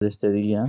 de este día.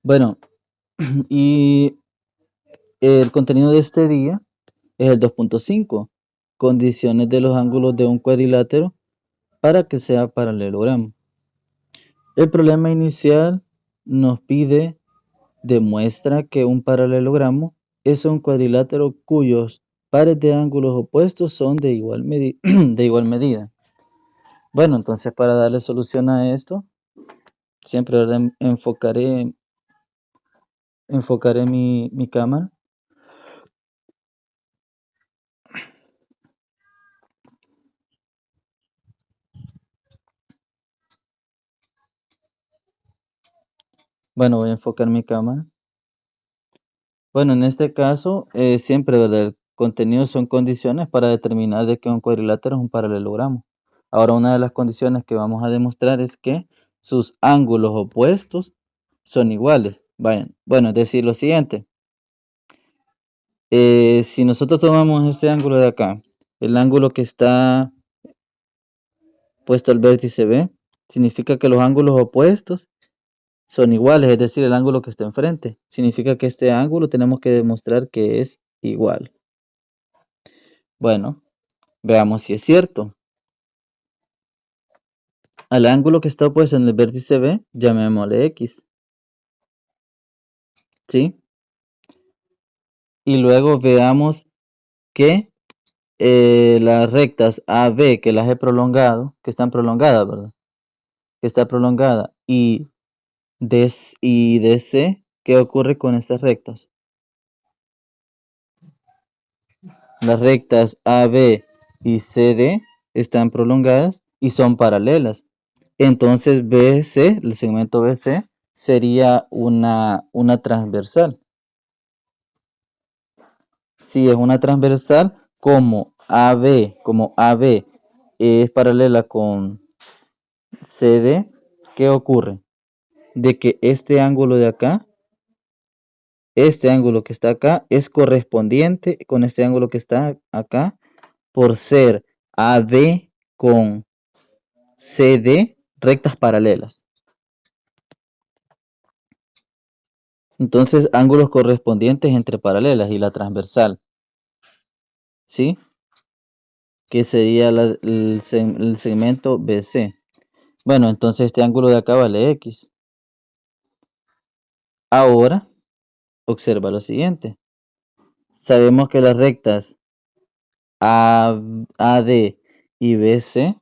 Bueno, y el contenido de este día es el 2.5, condiciones de los ángulos de un cuadrilátero para que sea paralelogramo. El problema inicial nos pide demuestra que un paralelogramo es un cuadrilátero cuyos pares de ángulos opuestos son de igual, de igual medida. Bueno, entonces para darle solución a esto, siempre enfocaré mi cámara. Bueno, voy a enfocar mi cámara. Bueno, en este caso, siempre, ¿verdad? El contenido son condiciones para determinar de que un cuadrilátero es un paralelogramo. Ahora, una de las condiciones que vamos a demostrar es que sus ángulos opuestos son iguales. Bueno, es decir, lo siguiente. Si nosotros tomamos este ángulo de acá, el ángulo que está puesto al vértice B, significa que los ángulos opuestos son iguales, es decir, el ángulo que está enfrente. Significa que este ángulo tenemos que demostrar que es igual. Bueno, veamos si es cierto. Al ángulo que está opuesto en el vértice B, llamémosle X. ¿Sí? Y luego veamos que las rectas AB, que las he prolongado, que están prolongadas, ¿verdad? Que está prolongada, y DC, ¿qué ocurre con estas rectas? Las rectas AB y CD están prolongadas y son paralelas. Entonces BC, el segmento BC, sería una transversal. Si es una transversal, como AB es paralela con CD, ¿qué ocurre? De que este ángulo de acá, este ángulo que está acá, es correspondiente con este ángulo que está acá, por ser AD con CD rectas paralelas. Entonces, ángulos correspondientes entre paralelas y la transversal, ¿sí? Que sería el segmento BC. Bueno, entonces este ángulo de acá vale X. Ahora, observa lo siguiente. Sabemos que las rectas AD y BC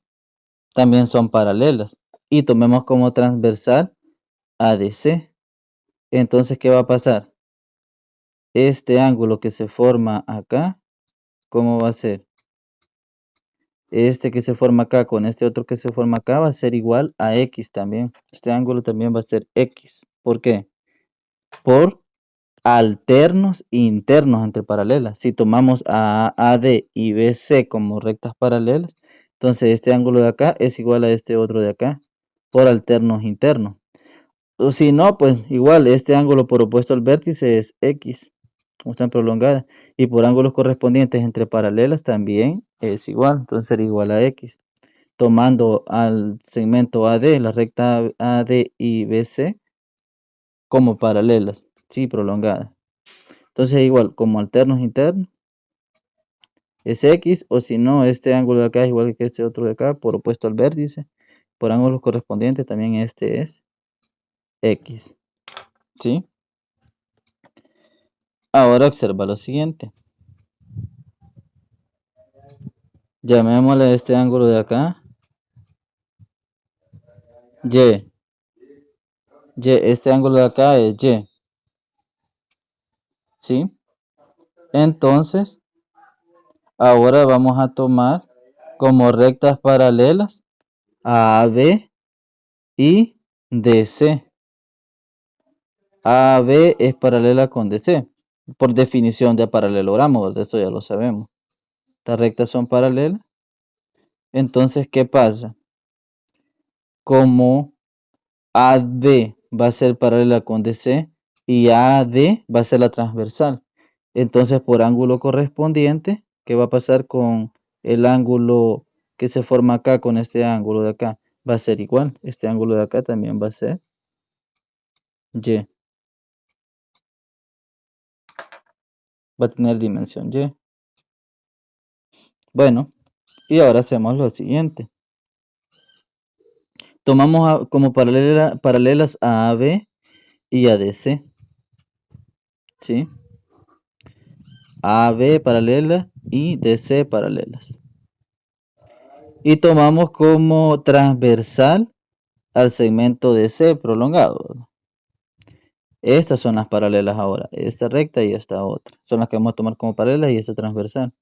también son paralelas. Y tomemos como transversal ADC. Entonces, ¿qué va a pasar? Este ángulo que se forma acá, ¿cómo va a ser? Este que se forma acá con este otro que se forma acá va a ser igual a X también. Este ángulo también va a ser X. ¿Por qué? Por alternos internos entre paralelas. Si tomamos a AD y BC como rectas paralelas, entonces este ángulo de acá es igual a este otro de acá por alternos internos. O si no, pues igual este ángulo por opuesto al vértice es X, como están prolongadas, y por ángulos correspondientes entre paralelas también es igual, entonces sería igual a X. Tomando al segmento AD, la recta AD y BC como paralelas, sí, prolongadas. Entonces igual, como alternos internos, es X, o si no, este ángulo de acá es igual que este otro de acá, por opuesto al vértice. Por ángulos correspondientes también este es X, ¿sí? Ahora observa lo siguiente. Llamémosle este ángulo de acá Y. Este ángulo de acá es Y, ¿sí? Entonces, ahora vamos a tomar como rectas paralelas a AB y DC. AB es paralela con DC, por definición de paralelogramo, ¿verdad? Esto ya lo sabemos. Estas rectas son paralelas. Entonces, ¿qué pasa? Como AD va a ser paralela con DC y AD va a ser la transversal. Entonces, por ángulo correspondiente, ¿qué va a pasar con el ángulo que se forma acá con este ángulo de acá? Va a ser igual. Este ángulo de acá también va a ser Y. Va a tener dimensión Y. Bueno, y ahora hacemos lo siguiente. Tomamos como paralelas a AB y a DC. ¿Sí? AB paralela y DC paralelas. Y tomamos como transversal al segmento DC prolongado. Estas son las paralelas ahora, esta recta y esta otra. Son las que vamos a tomar como paralelas y esta transversal.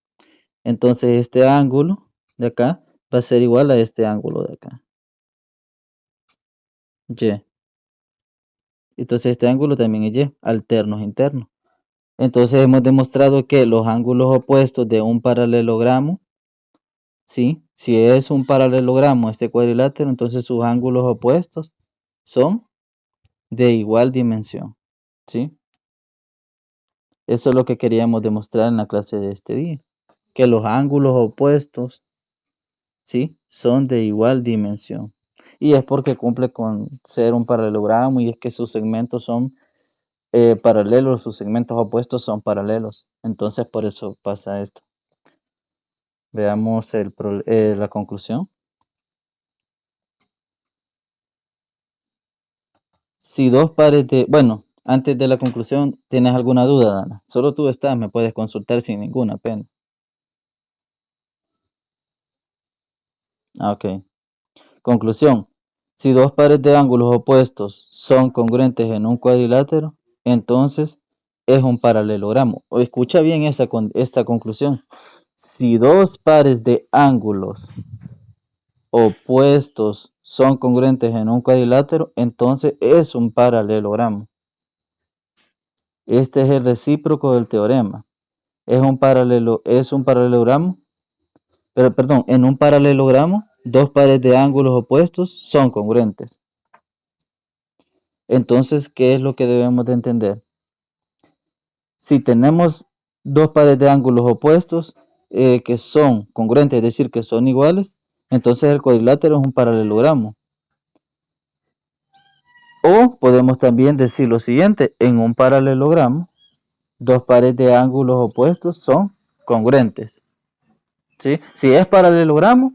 Entonces este ángulo de acá va a ser igual a este ángulo de acá. Y. Entonces este ángulo también es Y, alternos internos. Entonces hemos demostrado que los ángulos opuestos de un paralelogramo, ¿sí? Si es un paralelogramo este cuadrilátero, entonces sus ángulos opuestos son de igual dimensión, ¿sí? Eso es lo que queríamos demostrar en la clase de este día, que los ángulos opuestos, ¿sí? Son de igual dimensión. Y es porque cumple con ser un paralelogramo y es que sus segmentos son paralelos, sus segmentos opuestos son paralelos. Entonces por eso pasa esto. Veamos la conclusión. Si dos pares de... Bueno, antes de la conclusión, ¿tienes alguna duda, Dana? Solo tú estás, me puedes consultar sin ninguna pena. Ok. Conclusión. Si dos pares de ángulos opuestos son congruentes en un cuadrilátero, entonces es un paralelogramo. O escucha bien esta conclusión. Si dos pares de ángulos opuestos son congruentes en un cuadrilátero, entonces es un paralelogramo. Este es el recíproco del teorema. Es un paralelogramo, pero perdón, en un paralelogramo, dos pares de ángulos opuestos son congruentes. Entonces, ¿qué es lo que debemos de entender? Si tenemos dos pares de ángulos opuestos que son congruentes, es decir, que son iguales, entonces el cuadrilátero es un paralelogramo. O podemos también decir lo siguiente, en un paralelogramo, dos pares de ángulos opuestos son congruentes. ¿Sí? Si es paralelogramo,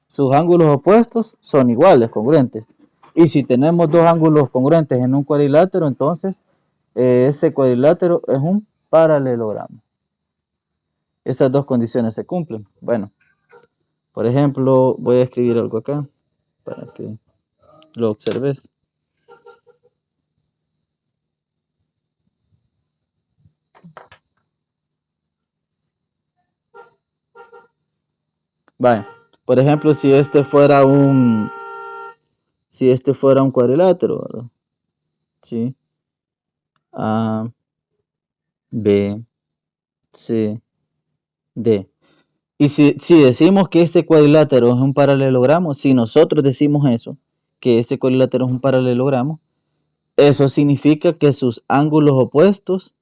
sus ángulos opuestos son iguales, congruentes. Y si tenemos dos ángulos congruentes en un cuadrilátero, entonces ese cuadrilátero es un paralelogramo. Esas dos condiciones se cumplen. Bueno, por ejemplo, voy a escribir algo acá para que lo observes. Vale. Por ejemplo, si este fuera un cuadrilátero, ¿verdad? ¿Sí? A, B, C, D. Y si decimos que este cuadrilátero es un paralelogramo, si nosotros decimos eso, que este cuadrilátero es un paralelogramo, eso significa que sus ángulos opuestos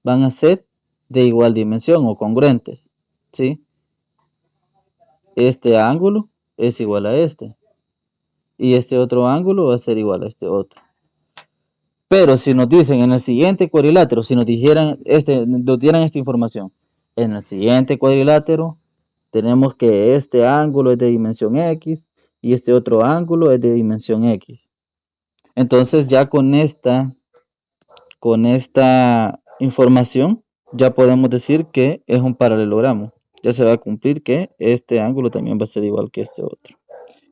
van a ser de igual dimensión o congruentes, ¿sí? Este ángulo es igual a este. Y este otro ángulo va a ser igual a este otro. Pero si nos dicen en el siguiente cuadrilátero, si nos dieran esta información, en el siguiente cuadrilátero tenemos que este ángulo es de dimensión X y este otro ángulo es de dimensión X. Entonces ya con esta información ya podemos decir que es un paralelogramo. Ya se va a cumplir que este ángulo también va a ser igual que este otro.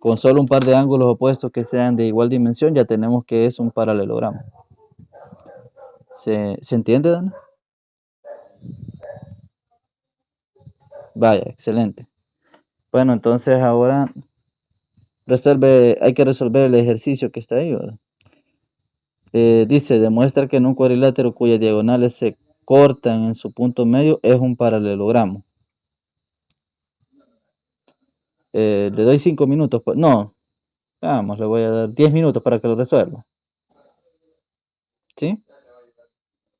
Con solo un par de ángulos opuestos que sean de igual dimensión ya tenemos que es un paralelogramo. ¿Se entiende, Dana? Vaya, excelente. Bueno, entonces ahora hay que resolver el ejercicio que está ahí, ¿verdad? Dice, demuestra que en un cuadrilátero cuyas diagonales se cortan en su punto medio es un paralelogramo. Le doy 5 minutos, pues. No, vamos, le voy a dar 10 minutos para que lo resuelva. ¿Sí?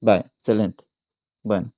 Vale, excelente. Bueno.